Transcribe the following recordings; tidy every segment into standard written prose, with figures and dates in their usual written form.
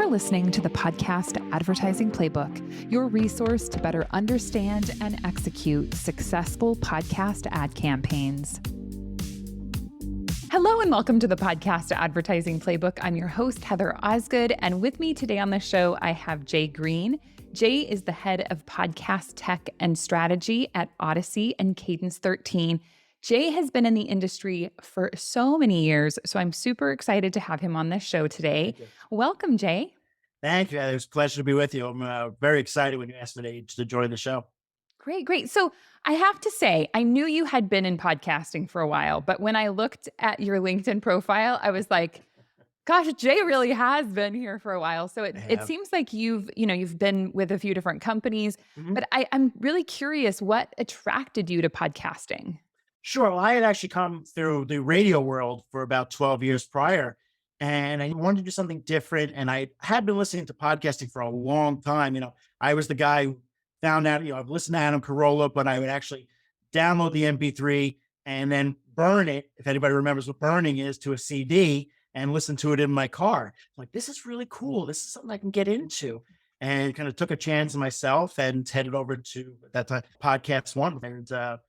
listening to the Podcast Advertising Playbook, your resource to better understand and execute successful podcast ad campaigns. Hello and welcome to the Podcast Advertising Playbook. I'm your host, Heather Osgood, and with me today on the show, I have Jay Green. Jay is the head of podcast tech and strategy at Odyssey and Cadence 13. Jay has been in the industry for so many years, so I'm super excited to have him on this show today. Welcome, Jay. Thank you. It was a pleasure to be with you. I'm very excited when you asked me to join the show. Great. So I have to say, I knew you had been in podcasting for a while, but when I looked at your LinkedIn profile, I was like, gosh, Jay really has been here for a while. So it seems like you've been with a few different companies, but I'm really curious, what attracted you to podcasting? Sure. Well, I had actually come through the radio world for about 12 years prior, and I wanted to do something different. And I had been listening to podcasting for a long time. I was the guy who found out, I've listened to Adam Carolla, but I would actually download the MP3 and then burn it, if anybody remembers what burning is, to a CD and listen to it in my car. I'm like, this is really cool. This is something I can get into. And kind of took a chance on myself and headed over to, at that time, Podcast One. And I've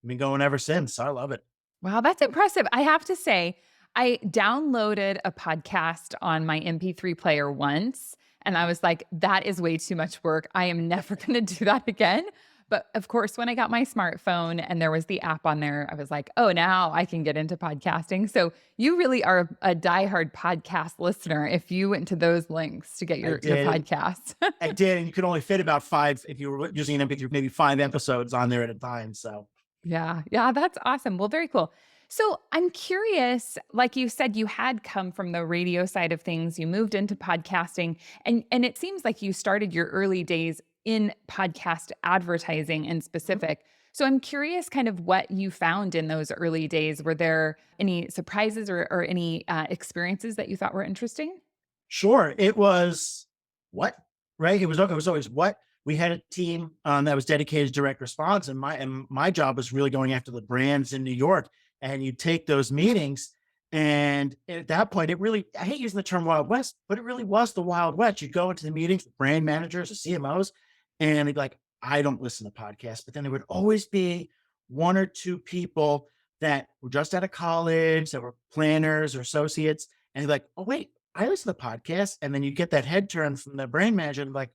been going ever since. I love it. Wow, that's impressive. I have to say, I downloaded a podcast on my MP3 player once, and I was like, that is way too much work. I am never going to do that again. But of course, when I got my smartphone and there was the app on there, I was like, oh, now I can get into podcasting. So you really are a diehard podcast listener if you went to those links to get your podcasts. I did. And you could only fit about 5, if you were using an MP3, maybe 5 episodes on there at a time. So Yeah, that's awesome. Well, very cool. So I'm curious, like you said, you had come from the radio side of things, you moved into podcasting, and it seems like you started your early days in podcast advertising in specific. So I'm curious kind of what you found in those early days. Were there any surprises or any experiences that you thought were interesting? Sure. It was what, right? It was always what. We had a team that was dedicated to direct response, and my job was really going after the brands in New York. And you take those meetings, and at that point, I hate using the term Wild West, but it really was the Wild West. You'd go into the meetings with brand managers or CMOs, and they'd be like, I don't listen to podcasts. But then there would always be 1 or 2 people that were just out of college, that were planners or associates, and they're like, oh, wait, I listen to podcasts. And then you get that head turn from the brand manager, and like,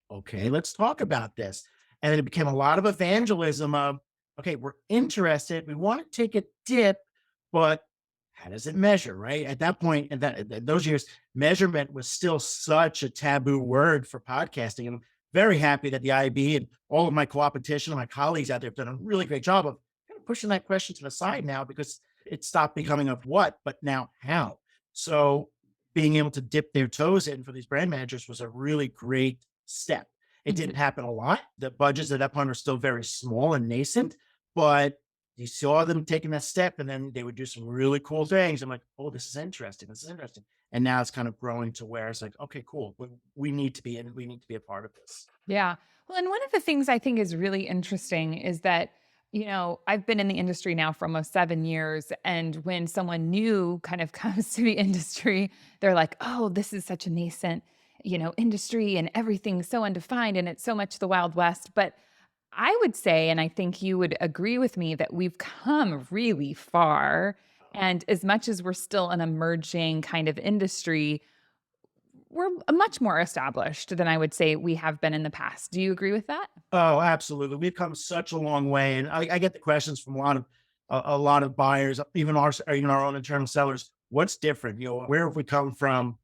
okay, let's talk about this. And then it became a lot of evangelism of, okay, we're interested. We want to take a dip, but how does it measure, right? At that point, in those years, measurement was still such a taboo word for podcasting. And I'm very happy that the IAB and all of my co-opetition and my colleagues out there have done a really great job of kind of pushing that question to the side now, because it stopped becoming of what, but now how. So being able to dip their toes in for these brand managers was a really great step. It didn't happen a lot. The budgets at that point were still very small and nascent, but you saw them taking that step, and then they would do some really cool things. I'm like, oh, this is interesting. And now it's kind of growing to where it's like, okay, cool. We need to be in. We need to be a part of this. Yeah. Well, and one of the things I think is really interesting is that, I've been in the industry now for almost 7 years. And when someone new kind of comes to the industry, they're like, oh, this is such a nascent, industry, and everything's so undefined and it's so much the Wild West. But I would say, and I think you would agree with me, that we've come really far. And as much as we're still an emerging kind of industry, we're much more established than I would say we have been in the past. Do you agree with that? Oh, absolutely. We've come such a long way. And I get the questions from a lot of buyers, even our own internal sellers. What's different? Where have we come from?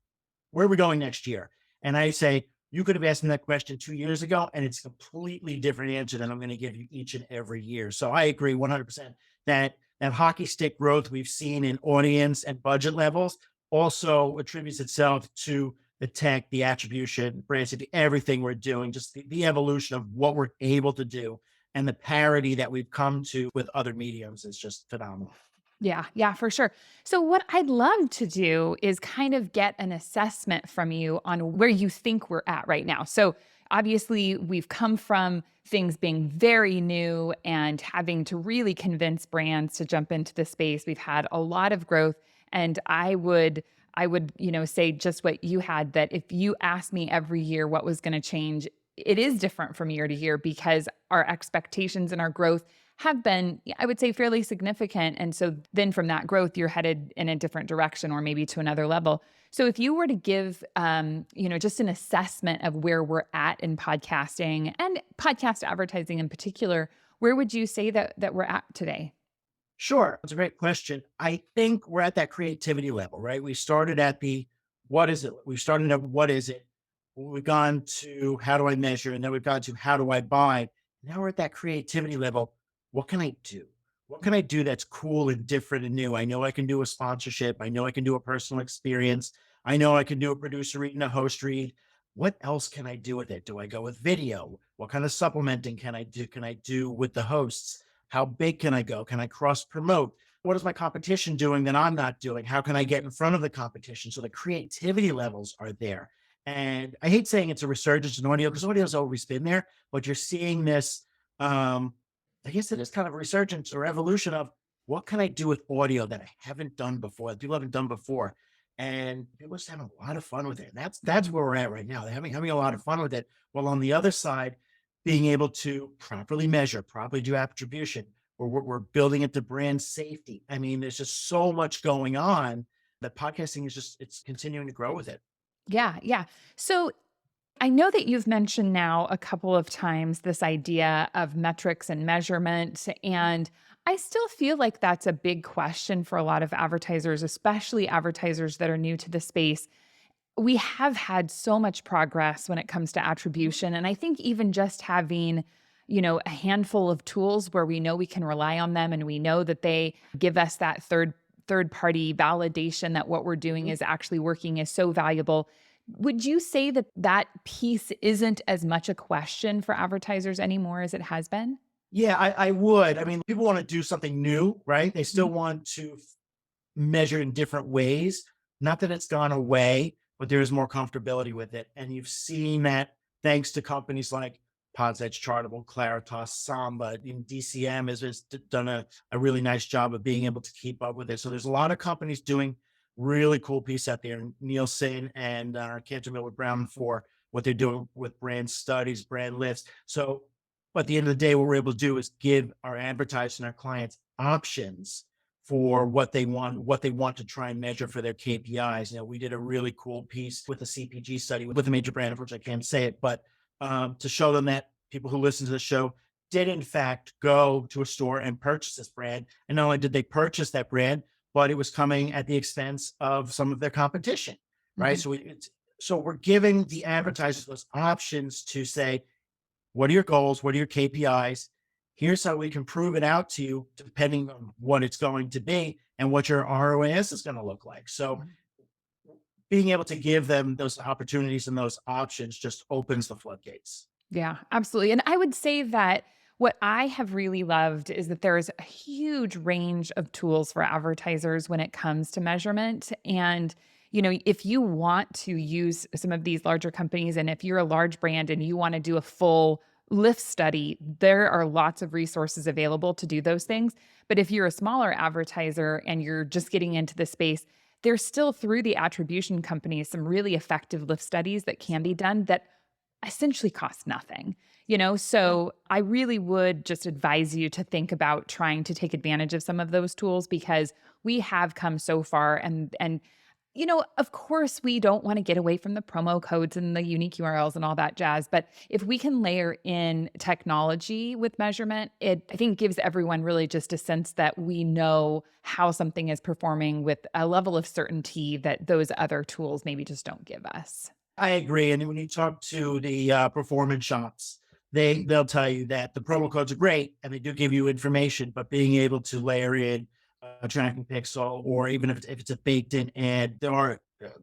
Where are we going next year? And I say, you could have asked me that question 2 years ago, and it's a completely different answer than I'm going to give you each and every year. So I agree 100% that hockey stick growth we've seen in audience and budget levels also attributes itself to the tech, the attribution, brand safety, everything we're doing, just the evolution of what we're able to do, and the parity that we've come to with other mediums is just phenomenal. Yeah, for sure. So what I'd love to do is kind of get an assessment from you on where you think we're at right now. So obviously we've come from things being very new and having to really convince brands to jump into the space. We've had a lot of growth, and I would I would, say just what you had, that if you asked me every year what was going to change, it is different from year to year because our expectations and our growth have been, yeah, I would say, fairly significant. And so then from that growth, you're headed in a different direction or maybe to another level. So if you were to give, just an assessment of where we're at in podcasting and podcast advertising in particular, where would you say that we're at today? Sure. That's a great question. I think we're at that creativity level, right? We started at the what is it? We started at what is it? We've gone to how do I measure? And then we've gone to how do I buy? Now we're at that creativity level. What can I do? What can I do that's cool and different and new? I know I can do a sponsorship. I know I can do a personal experience. I know I can do a producer read and a host read. What else can I do with it? Do I go with video? What kind of supplementing can I do? Can I do with the hosts? How big can I go? Can I cross promote? What is my competition doing that I'm not doing? How can I get in front of the competition? So the creativity levels are there. And I hate saying it's a resurgence in audio because audio's always been there, but you're seeing this. I guess it is kind of a resurgence or evolution of what can I do with audio that I haven't done before, that people haven't done before, and people just having a lot of fun with it. And that's where we're at right now. They're having a lot of fun with it. While on the other side, being able to properly measure, properly do attribution, or we're building it to brand safety. I mean, there's just so much going on that podcasting is just it's continuing to grow with it. Yeah, yeah. So I know that you've mentioned now a couple of times this idea of metrics and measurement. And I still feel like that's a big question for a lot of advertisers, especially advertisers that are new to the space. We have had so much progress when it comes to attribution. And I think even just having, a handful of tools where we know we can rely on them and we know that they give us that third party validation that what we're doing Mhm. is actually working is so valuable. Would you say that that piece isn't as much a question for advertisers anymore as it has been? Yeah, I would. I mean, people want to do something new, right? They still Mhm. want to measure in different ways. Not that it's gone away, but there is more comfortability with it. And you've seen that thanks to companies like PodSedge, Chartable, Claritas, Samba, even DCM has done a really nice job of being able to keep up with it. So there's a lot of companies doing really cool piece out there. Nielsen and Cantor Miller Brown for what they're doing with brand studies, brand lists. So, but at the end of the day, what we're able to do is give our advertisers and our clients options for what they want to try and measure for their KPIs. We did a really cool piece with a CPG study with a major brand, of which I can't say it, but to show them that people who listen to the show did in fact go to a store and purchase this brand. And not only did they purchase that brand, but it was coming at the expense of some of their competition, right? Mhm. So we're giving the advertisers those options to say, what are your goals? What are your KPIs? Here's how we can prove it out to you, depending on what it's going to be and what your ROAS is going to look like. So Mhm. being able to give them those opportunities and those options just opens the floodgates. Yeah, absolutely. And I would say that what I have really loved is that there is a huge range of tools for advertisers when it comes to measurement. And, if you want to use some of these larger companies, and if you're a large brand and you want to do a full lift study, there are lots of resources available to do those things. But if you're a smaller advertiser and you're just getting into the space, there's still through the attribution companies some really effective lift studies that can be done that essentially cost nothing, Yeah. So I really would just advise you to think about trying to take advantage of some of those tools because we have come so far and of course we don't want to get away from the promo codes and the unique URLs and all that jazz, but if we can layer in technology with measurement, it I think gives everyone really just a sense that we know how something is performing with a level of certainty that those other tools maybe just don't give us. I agree. And when you talk to the performance shops, they'll tell you that the promo codes are great and they do give you information, but being able to layer in a tracking pixel, or even if it's a baked in ad, they are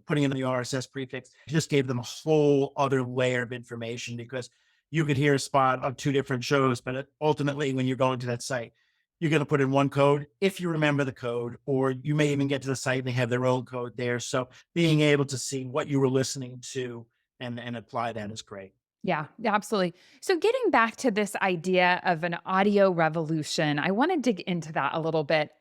putting in the RSS prefix, it just gave them a whole other layer of information because you could hear a spot on two different shows, but ultimately when you're going to that site, you're going to put in one code if you remember the code, or you may even get to the site and they have their own code there. So being able to see what you were listening to and apply that is great. Yeah, yeah, absolutely. So, getting back to this idea of an audio revolution, I want to dig into that a little bit.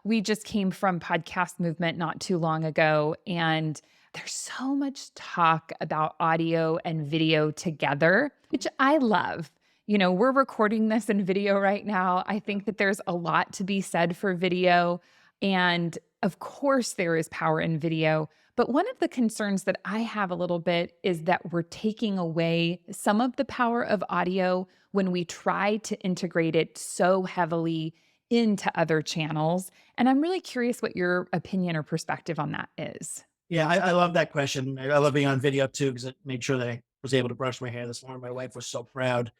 we just came from podcast movement not too long ago, and there's so much talk about audio and video together, which I love. We're recording this in video right now. I think that there's a lot to be said for video. And of course, there is power in video. But one of the concerns that I have a little bit is that we're taking away some of the power of audio when we try to integrate it so heavily into other channels. And I'm really curious what your opinion or perspective on that is. Yeah, I love that question. I love being on video too, because it made sure that I was able to brush my hair this morning. My wife was so proud.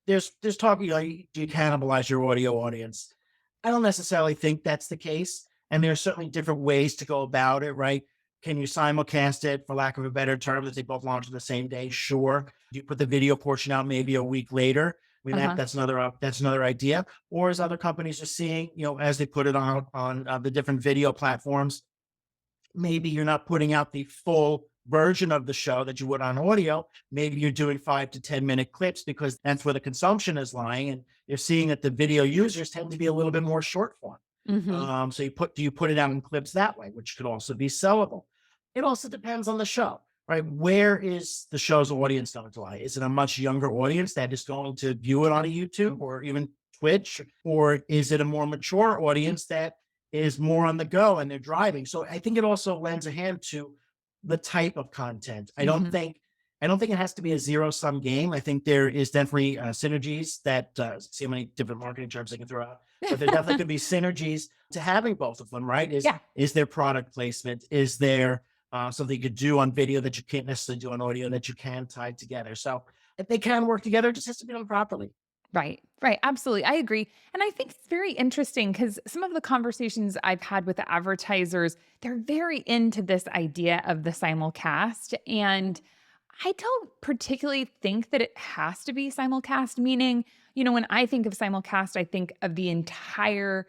There's talking like, do you cannibalize your audio audience? I don't necessarily think that's the case. And there's certainly different ways to go about it, right? Can you simulcast it, for lack of a better term, that they both launch on the same day? Sure. Do you put the video portion out maybe a week later? I mean, Uh-huh. that's another idea. Or as other companies are seeing, as they put it on the different video platforms, maybe you're not putting out the full version of the show that you would on audio. Maybe you're doing 5 to 10 minute clips because that's where the consumption is lying. And you're seeing that the video users tend to be a little bit more short form. Hmm. So do you put it out in clips that way, which could also be sellable? It also depends on the show, right? Where is the show's audience going to lie? Is it a much younger audience that is going to view it on a YouTube or even Twitch? Or is it a more mature audience that is more on the go and they're driving? So I think it also lends a hand to the type of content. Hmm. I don't think it has to be a zero sum game. I think there is definitely synergies that see how many different marketing terms I can throw out, but there definitely could be synergies to having both of them, right? Yeah. Is there product placement? Is there something you could do on video that you can't necessarily do on audio that you can tie together? So if they can work together, it just has to be done properly. Right, right. Absolutely. I agree. And I think it's very interesting because some of the conversations I've had with the advertisers, they're very into this idea of the simulcast. And I don't particularly think that it has to be simulcast, meaning, when I think of simulcast, I think of the entire,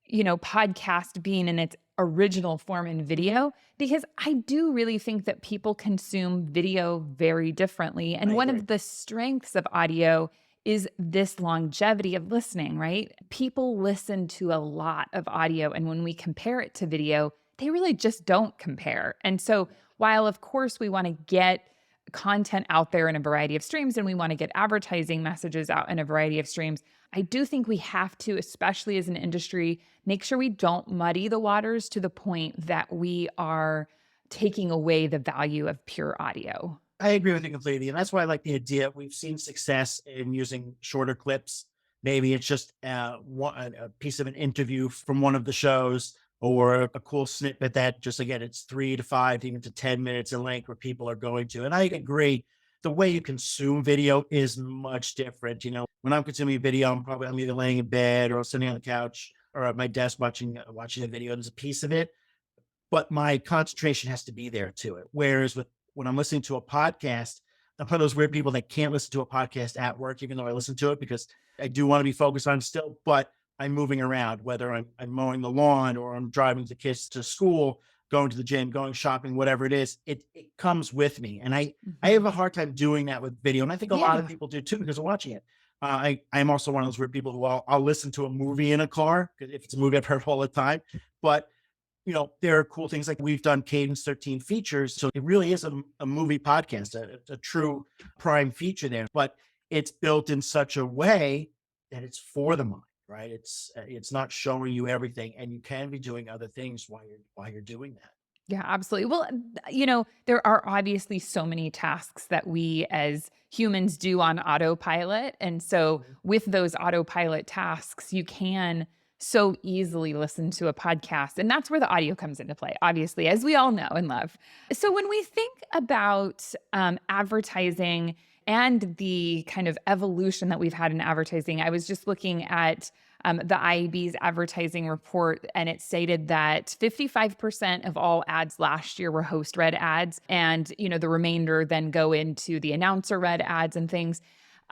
podcast being in its original form in video, because I do really think that people consume video very differently. I And one agree. of the strengths of audio is this longevity of listening, right? People listen to a lot of audio. And when we compare it to video, they really just don't compare. And so, while of course we want to get content out there in a variety of streams and we want to get advertising messages out in a variety of streams, I do think we have to, especially as an industry, make sure we don't muddy the waters to the point that we are taking away the value of pure audio. I agree with you completely. And that's why I like the idea. We've seen success in using shorter clips. Maybe it's just a piece of an interview from one of the shows or a cool snippet that just, again, it's 3 to 5, even to 10 minutes in length where people are going to. And I agree. The way you consume video is much different. When I'm consuming video, I'm either laying in bed or sitting on the couch or at my desk watching a video. There's a piece of it, but my concentration has to be there to it. Whereas when I'm listening to a podcast, I'm one of those weird people that can't listen to a podcast at work, even though I listen to it because I do want to be focused on still, but I'm moving around, whether I'm mowing the lawn or I'm driving the kids to school, going to the gym, going shopping, whatever it is, it comes with me. And I Mhm. have a hard time doing that with video. And I think a lot of Yeah. people do too because of watching it. I'm also one of those weird people who I'll listen to a movie in a car because if it's a movie I've heard all the time, but there are cool things like we've done Cadence 13 features. So it really is a movie podcast, a true prime feature there, but it's built in such a way that it's for the mind, right? It's not showing you everything and you can be doing other things while you're doing that. Yeah, absolutely. Well, there are obviously so many tasks that we as humans do on autopilot. And so, Mhm. with those autopilot tasks, you can so easily listen to a podcast. And that's where the audio comes into play, obviously, as we all know and love. So, when we think about advertising and the kind of evolution that we've had in advertising, I was just looking at the IAB's advertising report, and it stated that 55% of all ads last year were host read ads, and the remainder then go into the announcer read ads and things.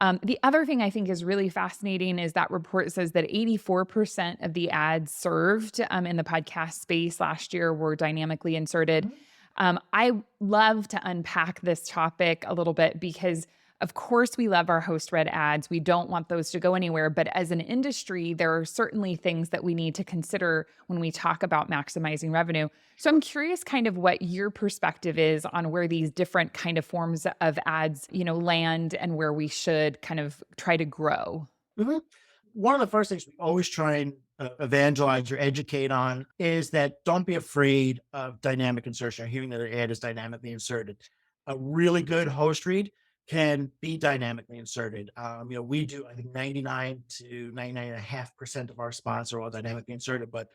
The other thing I think is really fascinating is that report says that 84% of the ads served in the podcast space last year were dynamically inserted. Mhm. I love to unpack this topic a little bit because Of course, we love our host read ads. We don't want those to go anywhere. But as an industry, there are certainly things that we need to consider when we talk about maximizing revenue. So I'm curious kind of what your perspective is on where these different kind of forms of ads, land and where we should kind of try to grow. Mhm. One of the first things we always try and evangelize or educate on is that don't be afraid of dynamic insertion, or hearing that an ad is dynamically inserted. A really good host read can be dynamically inserted. We do, I think, 99 to 99.5% of our spots are all dynamically inserted, but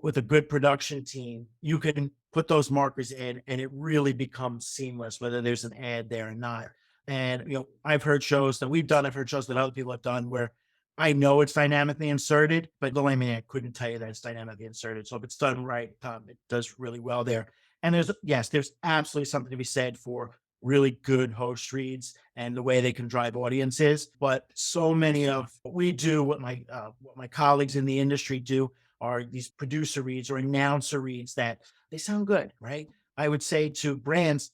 with a good production team, you can put those markers in and it really becomes seamless, whether there's an ad there or not. And, I've heard shows that we've done, I've heard shows that other people have done where I know it's dynamically inserted, but the layman I couldn't tell you that it's dynamically inserted. So if it's done right, it does really well there. And there's absolutely something to be said for really good host reads and the way they can drive audiences. But so many of what we do, what my colleagues in the industry do, are these producer reads or announcer reads that they sound good, right? I would say to brands,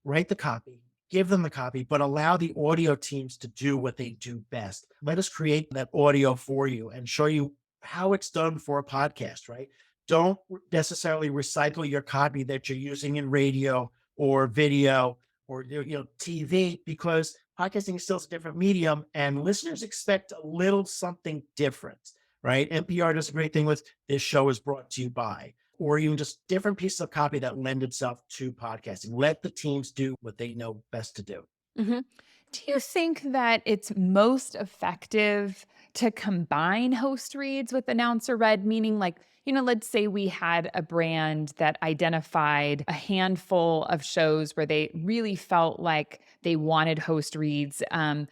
write the copy, give them the copy, but allow the audio teams to do what they do best. Let us create that audio for you and show you how it's done for a podcast, right? Don't necessarily recycle your copy that you're using in radio or video or TV, because podcasting is still a different medium and listeners expect a little something different, right? NPR does a great thing with this show is brought to you by, or even just different pieces of copy that lend itself to podcasting. Let the teams do what they know best to do. Mhm. Do you think that it's most effective to combine host reads with announcer read? Meaning, like, let's say we had a brand that identified a handful of shows where they really felt like they wanted host reads, and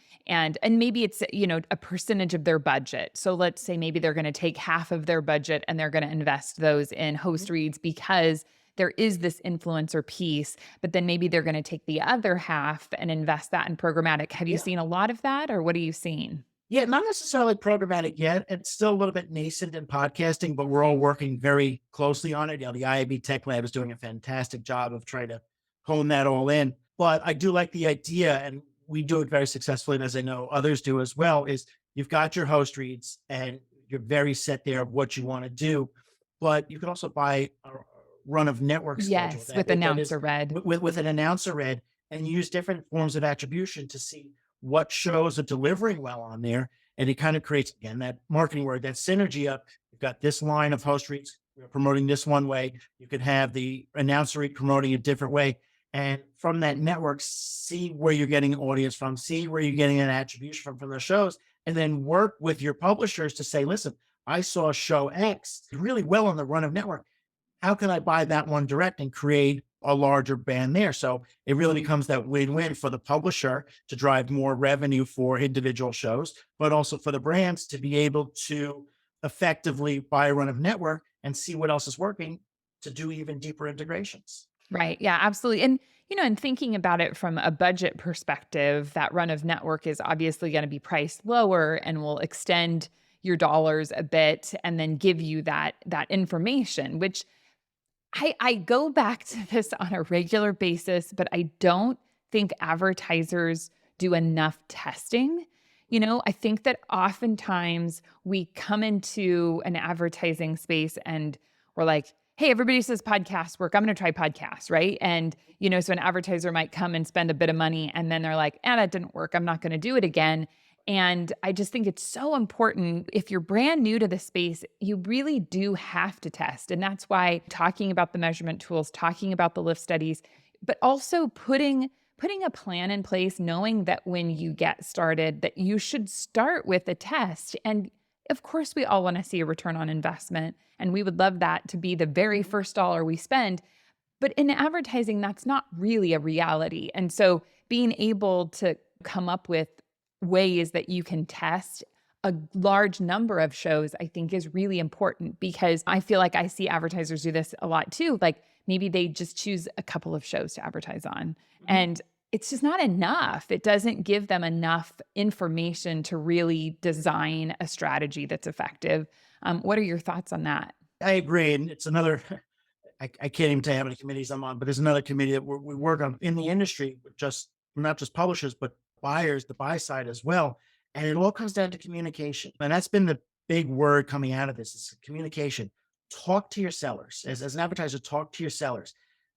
maybe it's a percentage of their budget. So let's say maybe they're going to take half of their budget and they're going to invest those in host reads because there is this influencer piece, but then maybe they're going to take the other half and invest that in programmatic. Have you Yeah. seen a lot of that, or what are you seeing? Yeah, not necessarily programmatic yet. It's still a little bit nascent in podcasting, but we're all working very closely on it. The IAB Tech Lab is doing a fantastic job of trying to hone that all in. But I do like the idea, and we do it very successfully, and as I know others do as well, is you've got your host reads and you're very set there of what you want to do. But you can also buy a run of network schedule Yes, with that is announcer read. with an announcer read, and use different forms of attribution to see what shows are delivering well on there. And it kind of creates, again, that marketing word, that synergy of you've got this line of host reads, we're promoting this one way. You could have the announcer read promoting a different way. And from that network, see where you're getting an audience from, see where you're getting an attribution from the shows, and then work with your publishers to say, listen, I saw show X really well on the run of network. How can I buy that one direct and create a larger band there? So it really becomes that win-win for the publisher to drive more revenue for individual shows, but also for the brands to be able to effectively buy a run of network and see what else is working to do even deeper integrations. Right. Yeah, absolutely. And thinking about it from a budget perspective, that run of network is obviously going to be priced lower and will extend your dollars a bit and then give you that information, which I go back to this on a regular basis, but I don't think advertisers do enough testing. I think that oftentimes we come into an advertising space and we're like, hey, everybody says podcasts work. I'm going to try podcasts, right? And, so an advertiser might come and spend a bit of money and then they're like, that didn't work. I'm not going to do it again. And I just think it's so important. If you're brand new to the space, you really do have to test. And that's why talking about the measurement tools, talking about the lift studies, but also putting a plan in place, knowing that when you get started, that you should start with a test. And of course, we all want to see a return on investment. And we would love that to be the very first dollar we spend. But in advertising, that's not really a reality. And so being able to come up with ways that you can test a large number of shows, I think is really important, because I feel like I see advertisers do this a lot too. Like maybe they just choose a couple of shows to advertise on, and it's just not enough. It doesn't give them enough information to really design a strategy that's effective. What are your thoughts on that? I agree. And it's another, I can't even tell you how many committees I'm on, but there's another committee that we work on in the industry, with just not just publishers, but buyers, the buy side as well. And it all comes down to communication. And that's been the big word coming out of this is communication. Talk to your sellers. As an advertiser, talk to your sellers.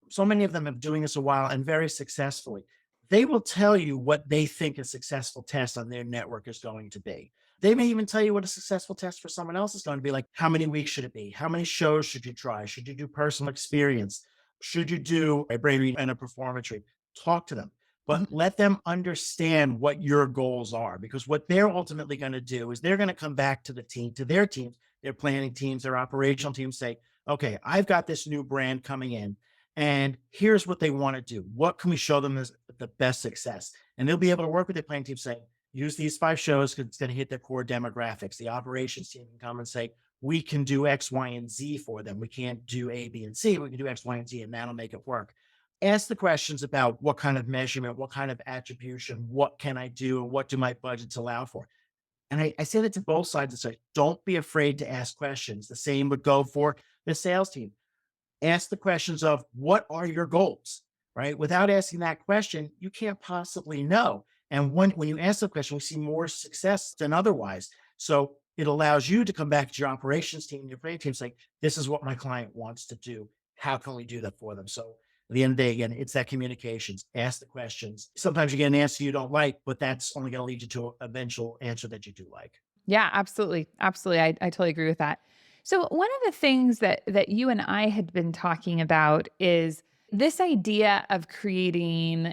So many of them have been doing this a while and very successfully. They will tell you what they think a successful test on their network is going to be. They may even tell you what a successful test for someone else is going to be, like how many weeks should it be? How many shows should you try? Should you do personal experience? Should you do a brain read and a performance read? Talk to them, but let them understand what your goals are, because what they're ultimately going to do is they're going to come back to the team, to their teams, their planning teams, their operational teams, say, okay, I've got this new brand coming in and here's what they want to do. What can we show them as the best success? And they'll be able to work with their planning team saying, use these 5 shows because it's going to hit their core demographics. The operations team can come and say, we can do X, Y, and Z for them. We can't do A, B, and C. We can do X, Y, and Z, and that'll make it work. Ask the questions about what kind of measurement, what kind of attribution, what can I do, and what do my budgets allow for? And I say that to both sides of the side. Don't be afraid to ask questions. The same would go for the sales team. Ask the questions of what are your goals, right? Without asking that question, you can't possibly know. And when you ask the question, we see more success than otherwise. So it allows you to come back to your operations team, your planning team, saying, this is what my client wants to do. How can we do that for them? So at the end of the day, again, it's that communications. Ask the questions. Sometimes you get an answer you don't like, but that's only going to lead you to an eventual answer that you do like. Yeah, absolutely. Absolutely. I totally agree with that. So one of the things that you and I had been talking about is this idea of creating,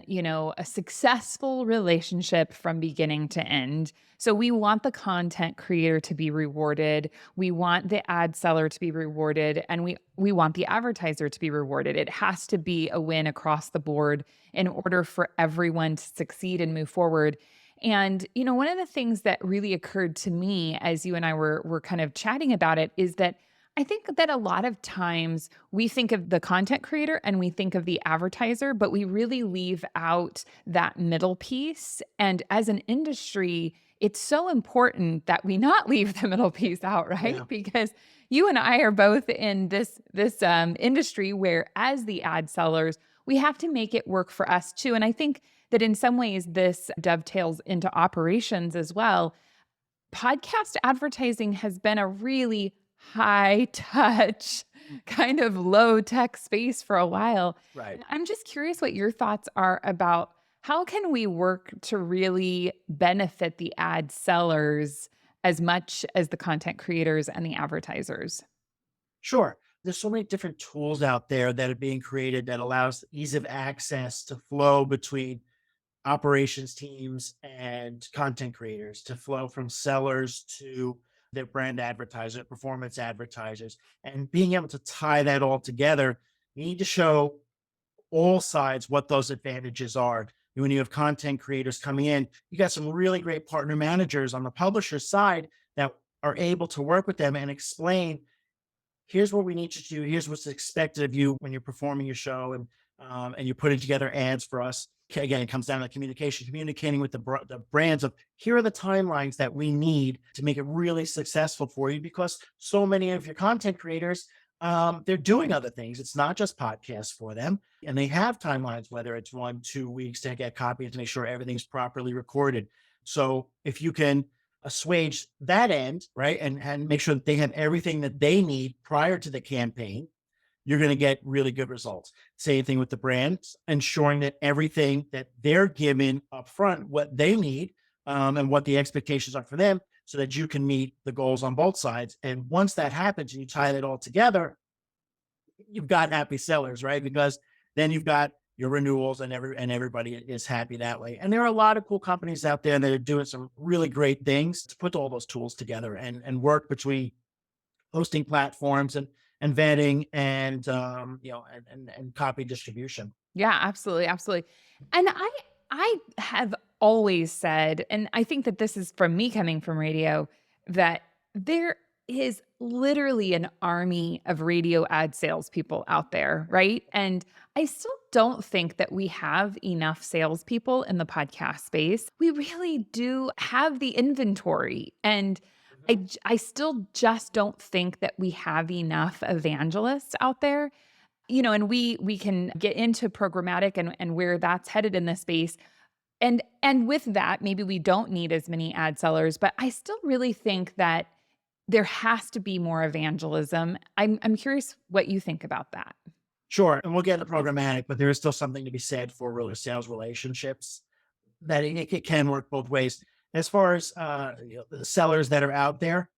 a successful relationship from beginning to end. So we want the content creator to be rewarded, we want the ad seller to be rewarded, and we want the advertiser to be rewarded. It has to be a win across the board in order for everyone to succeed and move forward. And, one of the things that really occurred to me as you and I were kind of chatting about it is that I think that a lot of times we think of the content creator and we think of the advertiser, but we really leave out that middle piece. And as an industry, it's so important that we not leave the middle piece out, right? Yeah. Because you and I are both in this industry where, as the ad sellers, we have to make it work for us too. And I think that in some ways this dovetails into operations as well. Podcast advertising has been a really high touch, kind of low tech space for a while. Right. And I'm just curious what your thoughts are about how can we work to really benefit the ad sellers as much as the content creators and the advertisers? Sure. There's so many different tools out there that are being created that allows ease of access to flow between operations teams and content creators, to flow from sellers to their brand advertiser, performance advertisers, and being able to tie that all together. You need to show all sides what those advantages are. When you have content creators coming in, you got some really great partner managers on the publisher side that are able to work with them and explain, here's what we need you to do. Here's what's expected of you when you're performing your show and you're putting together ads for us. Okay, again, it comes down to communication, communicating with the brands of, here are the timelines that we need to make it really successful for you, because so many of your content creators, they're doing other things. It's not just podcasts for them, and they have timelines, whether it's 1, 2 weeks to get copies to make sure everything's properly recorded. So if you can assuage that end, right, and make sure that they have everything that they need prior to the campaign, you're going to get really good results. Same thing with the brands, ensuring that everything that they're given upfront, what they need, and what the expectations are for them, so that you can meet the goals on both sides. And once that happens and you tie it all together, you've got happy sellers, right? Because then you've got your renewals and everybody is happy that way. And there are a lot of cool companies out there that are doing some really great things to put all those tools together and work between hosting platforms and vetting and and copy distribution. Yeah, absolutely, absolutely. And I have always said, and I think that this is from me coming from radio, that there is literally an army of radio ad salespeople out there, right? And I still don't think that we have enough salespeople in the podcast space. We really do have the inventory. And I still just don't think that we have enough evangelists out there, and we can get into programmatic and where that's headed in this space. And with that, maybe we don't need as many ad sellers, but I still really think that there has to be more evangelism. I'm curious what you think about that. Sure. And we'll get into programmatic, but there is still something to be said for really sales relationships that it can work both ways. As far as the sellers that are out there,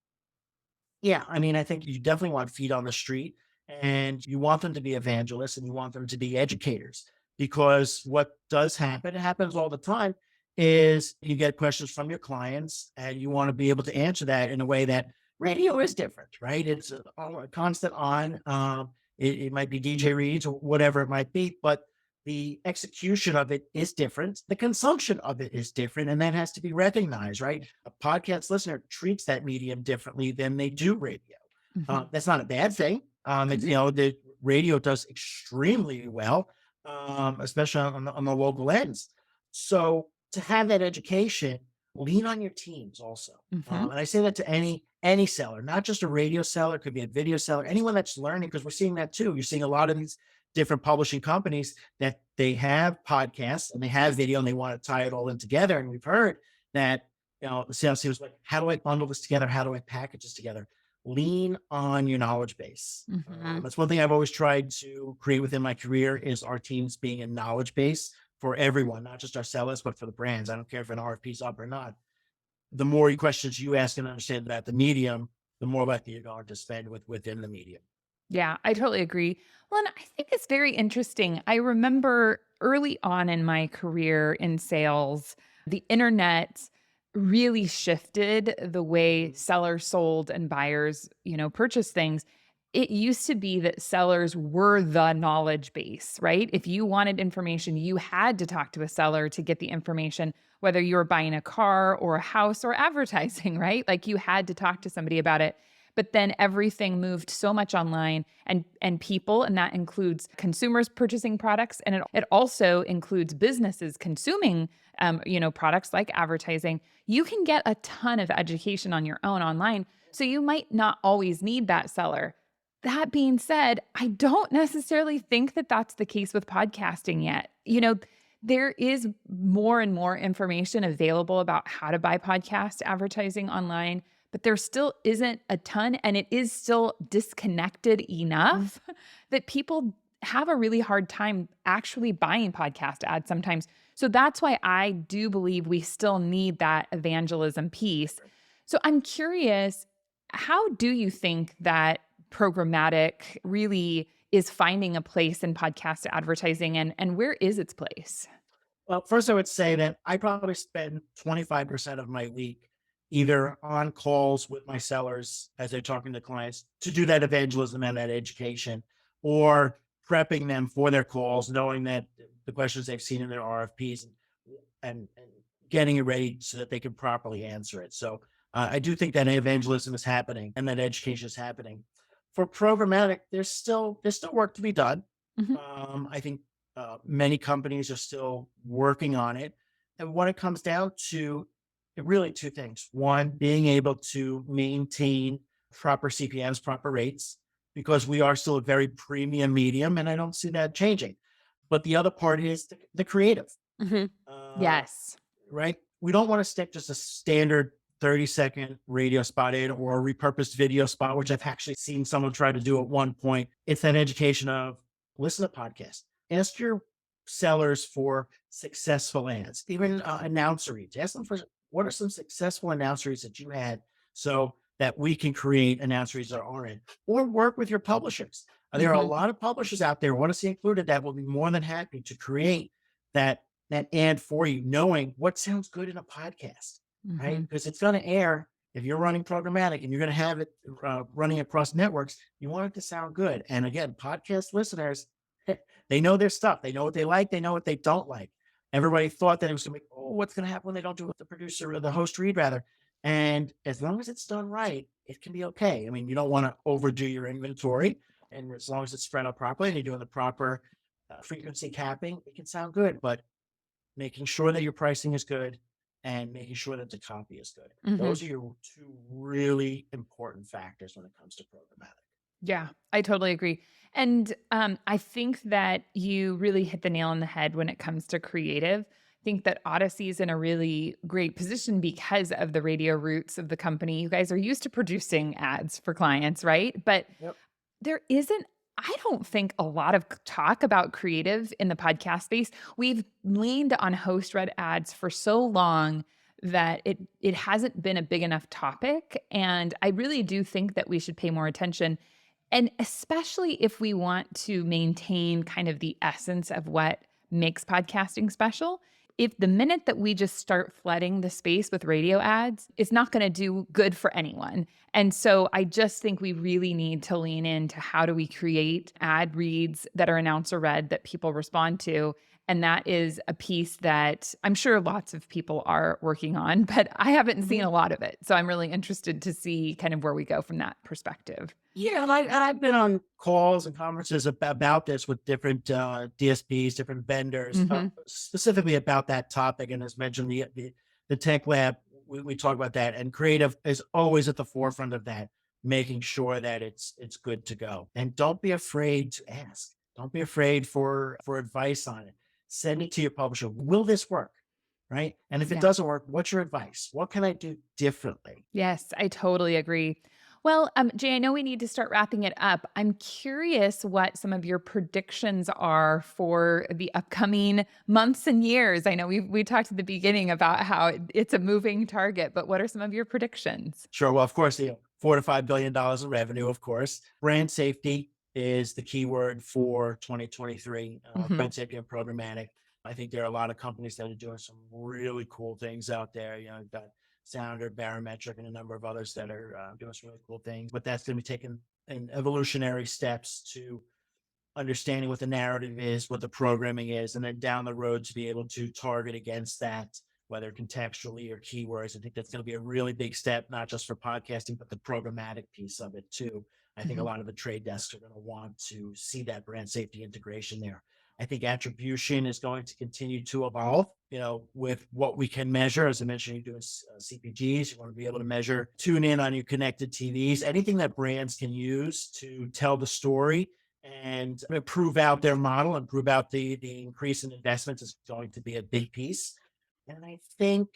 yeah, I mean, I think you definitely want feet on the street and you want them to be evangelists and you want them to be educators because what does happen, it happens all the time, is you get questions from your clients and you want to be able to answer that in a way that radio is different, right? It's a constant on. It might be DJ reads or whatever it might be, but the execution of it is different. The consumption of it is different, and that has to be recognized, right? A podcast listener treats that medium differently than they do radio. Mhm. That's not a bad thing. The radio does extremely well, especially on the local ends. So to have that education, lean on your teams also. Mhm. And I say that to any seller, not just a radio seller, could be a video seller, anyone that's learning, because we're seeing that too. You're seeing a lot of these different publishing companies that they have podcasts and they have video and they want to tie it all in together. And we've heard that, the sales team was like, how do I bundle this together? How do I package this together? Lean on your knowledge base. Mhm. That's one thing I've always tried to create within my career is our teams being a knowledge base for everyone, not just our sellers, but for the brands. I don't care if an RFP is up or not. The more questions you ask and understand about the medium, the more likely you're going to spend within the medium. Yeah, I totally agree. Well, and I think it's very interesting. I remember early on in my career in sales, the internet really shifted the way sellers sold and buyers, purchase things. It used to be that sellers were the knowledge base, right? If you wanted information, you had to talk to a seller to get the information, whether you were buying a car or a house or advertising, right? Like you had to talk to somebody about it. But then everything moved so much online and people, and that includes consumers purchasing products, and it also includes businesses consuming products like advertising. You can get a ton of education on your own online. So you might not always need that seller. That being said, I don't necessarily think that that's the case with podcasting yet. There is more and more information available about how to buy podcast advertising online, but there still isn't a ton, and it is still disconnected enough that people have a really hard time actually buying podcast ads sometimes. So that's why I do believe we still need that evangelism piece. So I'm curious, how do you think that programmatic really is finding a place in podcast advertising, and where is its place? Well, first, I would say that I probably spend 25% of my week either on calls with my sellers as they're talking to clients to do that evangelism and that education, or prepping them for their calls, knowing that the questions they've seen in their RFPs and getting it ready so that they can properly answer it. So I do think that evangelism is happening and that education is happening. For programmatic, there's still work to be done. Mhm. I think many companies are still working on it. And what it comes down to, really two things. One, being able to maintain proper CPMs, proper rates, because we are still a very premium medium, and I don't see that changing. But the other part is the creative, Mhm. uh, Yes. right? We don't want to stick just a standard 30-second radio spot in or a repurposed video spot, which I've actually seen someone try to do at one point. It's that education of listen to podcasts, ask your sellers for successful ads, even announcer reads. Ask them for what are some successful announcer reads that you had so that we can create announcer reads that are in, or work with your publishers. There are a Mhm. lot of publishers out there, want to see included, that will be more than happy to create that ad for you, knowing what sounds good in a podcast, right? Mhm. Because it's going to air if you're running programmatic and you're going to have it running across networks. You want it to sound good. And again, podcast listeners, they know their stuff. They know what they like. They know what they don't like. Everybody thought that it was going to be, oh, what's going to happen when they don't do what the producer or the host read, rather. And as long as it's done right, it can be okay. I mean, you don't want to overdo your inventory. And as long as it's spread out properly and you're doing the proper frequency capping, it can sound good. But making sure that your pricing is good and making sure that the copy is good. Mhm. Those are your two really important factors when it comes to programmatic. Yeah, I totally agree. And I think that you really hit the nail on the head when it comes to creative. think that Odyssey is in a really great position because of the radio roots of the company. You guys are used to producing ads for clients, right? But Yep. there isn't, I don't think, a lot of talk about creative in the podcast space. We've leaned on host-read ads for so long that it hasn't been a big enough topic, and I really do think that we should pay more attention, and especially if we want to maintain kind of the essence of what makes podcasting special. If the minute that we just start flooding the space with radio ads, it's not going to do good for anyone. And so I just think we really need to lean into how do we create ad reads that are announcer read that people respond to. And that is a piece that I'm sure lots of people are working on, but I haven't seen a lot of it. So I'm really interested to see kind of where we go from that perspective. Yeah, and I've been on calls and conferences about this with different DSPs, different vendors, Hmm. specifically about that topic. And as mentioned, the tech lab, we talk about that, and creative is always at the forefront of that, making sure that it's good to go. And don't be afraid to ask. Don't be afraid for advice on it. Send it to your publisher. Will this work? Right? And if it Yeah. doesn't work, what's your advice? What can I do differently? Yes, I totally agree. Well, Jay, I know we need to start wrapping it up. I'm curious what some of your predictions are for the upcoming months and years. I know we talked at the beginning about how it's a moving target, but what are some of your predictions? Sure. Well, of course, $4 to $5 billion in revenue, of course. Brand safety is the key word for 2023, Hmm. brand safety and programmatic. I think there are a lot of companies that are doing some really cool things out there. You've got Sounder, Barometric, and a number of others that are doing some really cool things. But that's going to be taken in evolutionary steps to understanding what the narrative is, what the programming is, and then down the road to be able to target against that, whether contextually or keywords. I think that's going to be a really big step, not just for podcasting, but the programmatic piece of it too. I think a Hmm. lot of the trade desks are going to want to see that brand safety integration there. I think attribution is going to continue to evolve, with what we can measure. As I mentioned, you're doing CPGs, you want to be able to measure, tune in on your connected TVs, anything that brands can use to tell the story and prove out their model and prove out the increase in investments is going to be a big piece. And I think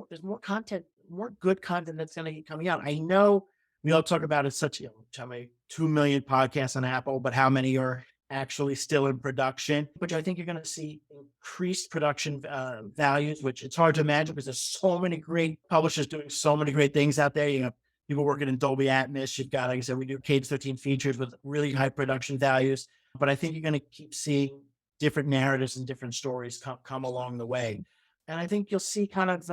there's more content, more good content that's going to be coming out. I know we all talk about it such, how many 2 million podcasts on Apple, but how many are actually still in production, which I think you're going to see increased production values, which it's hard to imagine because there's so many great publishers doing so many great things out there. People working in Dolby Atmos. You've got, like I said, we do Cage 13 features with really high production values, but I think you're going to keep seeing different narratives and different stories come along the way. And I think you'll see kind of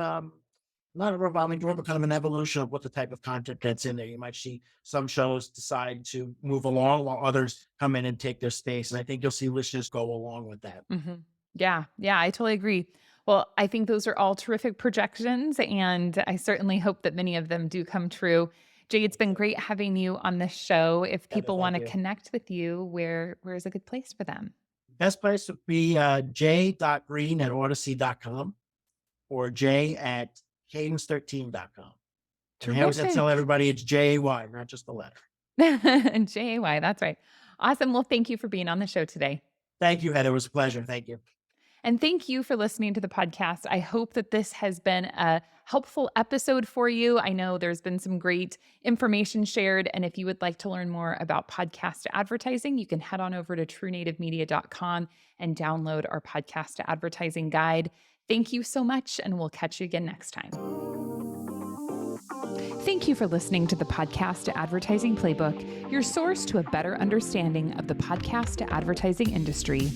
not a revolving door, but kind of an evolution of what the type of content that's in there. You might see some shows decide to move along while others come in and take their space. And I think you'll see listeners go along with that. Hmm. Yeah, yeah, I totally agree. Well, I think those are all terrific projections, and I certainly hope that many of them do come true. Jay, it's been great having you on this show. If Heather, people want thank to you. connect with you, where is a good place for them? Best place would be j.green@odyssey.com or j@cadence13.com. And I always tell Terrific. everybody it's JAY, not just the letter. JAY, that's right. Awesome. Well, thank you for being on the show today. Thank you, Heather. It was a pleasure. Thank you. And thank you for listening to the podcast. I hope that this has been a helpful episode for you. I know there's been some great information shared. And if you would like to learn more about podcast advertising, you can head on over to truenativemedia.com and download our podcast advertising guide. Thank you so much, and we'll catch you again next time. Thank you for listening to the Podcast Advertising Playbook, your source to a better understanding of the podcast advertising industry.